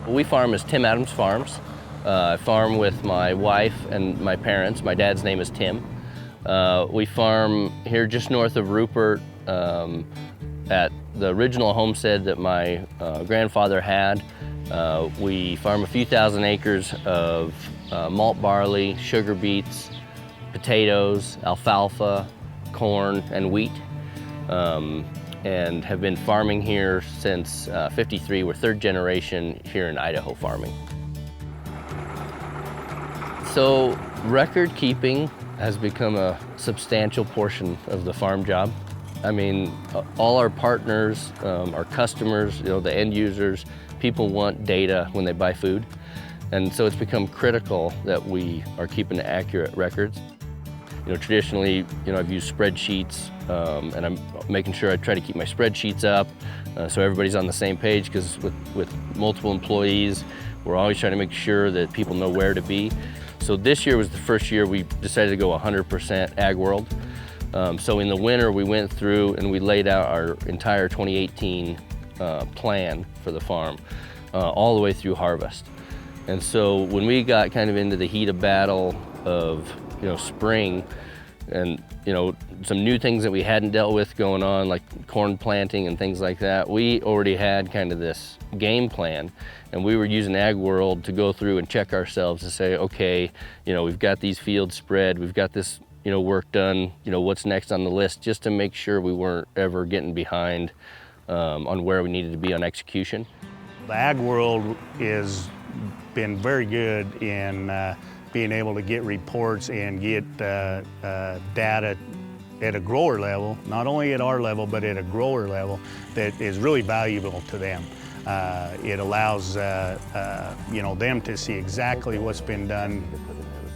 We farm as Timm Adams Farms. I farm with my wife and my parents. My dad's name is Tim. We farm here just north of Rupert at the original homestead that my grandfather had. We farm a few thousand acres of malt barley, sugar beets, potatoes, alfalfa, corn, and wheat. And have been farming here since '53. We're third generation here in Idaho farming. So record keeping has become a substantial portion of the farm job. I mean, all our partners, our customers, the end users, people want data when they buy food. And so it's become critical that we are keeping accurate records. Traditionally, I've used spreadsheets, and I'm making sure I try to keep my spreadsheets up so everybody's on the same page, because with multiple employees, we're always trying to make sure that people know where to be. So this year was the first year we decided to go 100% Agworld. So in the winter, we went through and we laid out our entire 2018 plan for the farm, all the way through harvest. And so when we got kind of into the heat of battle of spring, and some new things that we hadn't dealt with going on, like corn planting and things like that, we already had kind of this game plan, and we were using Agworld to go through and check ourselves to say, okay, we've got these fields spread, we've got this work done, what's next on the list, just to make sure we weren't ever getting behind on where we needed to be on execution. The Agworld has been very good in being able to get reports and get data at a grower level, not only at our level, but at a grower level, that is really valuable to them. It allows them to see exactly what's been done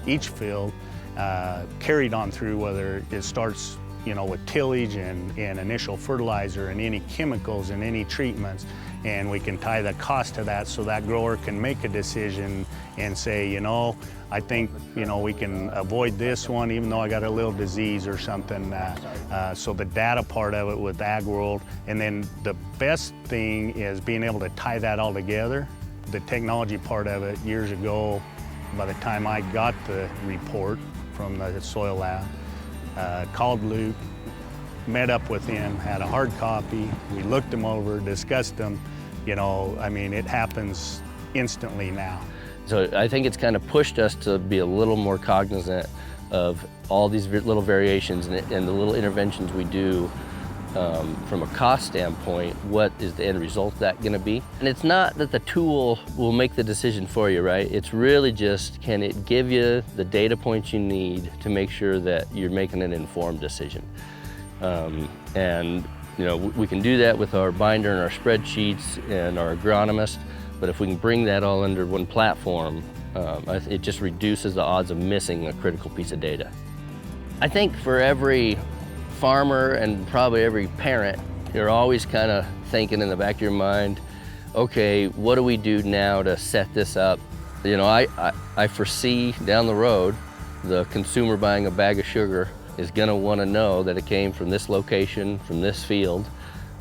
each field, carried on through, whether it starts with tillage and initial fertilizer and any chemicals and any treatments, and we can tie the cost to that so that grower can make a decision and say, I think we can avoid this one even though I got a little disease or something. So the data part of it with Agworld, and then the best thing is being able to tie that all together. The technology part of it, years ago, by the time I got the report from the soil lab, called Luke, met up with him, had a hard copy, we looked them over, discussed them. It happens instantly now. So I think it's kind of pushed us to be a little more cognizant of all these little variations and the little interventions we do from a cost standpoint. What is the end result of that going to be? And it's not that the tool will make the decision for you, right? It's really just, can it give you the data points you need to make sure that you're making an informed decision? We can do that with our binder and our spreadsheets and our agronomist, but if we can bring that all under one platform, it just reduces the odds of missing a critical piece of data. I think for every farmer and probably every parent, you're always kind of thinking in the back of your mind, okay, what do we do now to set this up? I foresee down the road, the consumer buying a bag of sugar is gonna wanna know that it came from this location, from this field,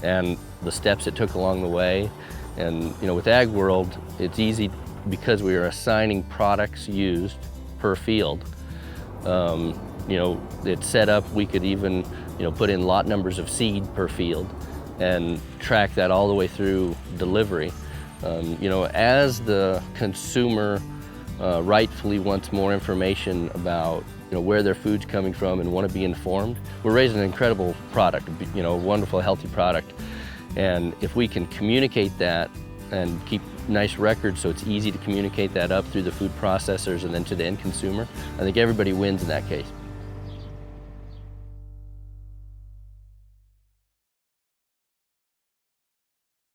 and the steps it took along the way. And with Agworld, it's easy because we are assigning products used per field. It's set up, we could even put in lot numbers of seed per field and track that all the way through delivery. As the consumer rightfully wants more information about where their food's coming from and want to be informed, we're raising an incredible product, a wonderful, healthy product. And if we can communicate that and keep nice records so it's easy to communicate that up through the food processors and then to the end consumer, I think everybody wins in that case.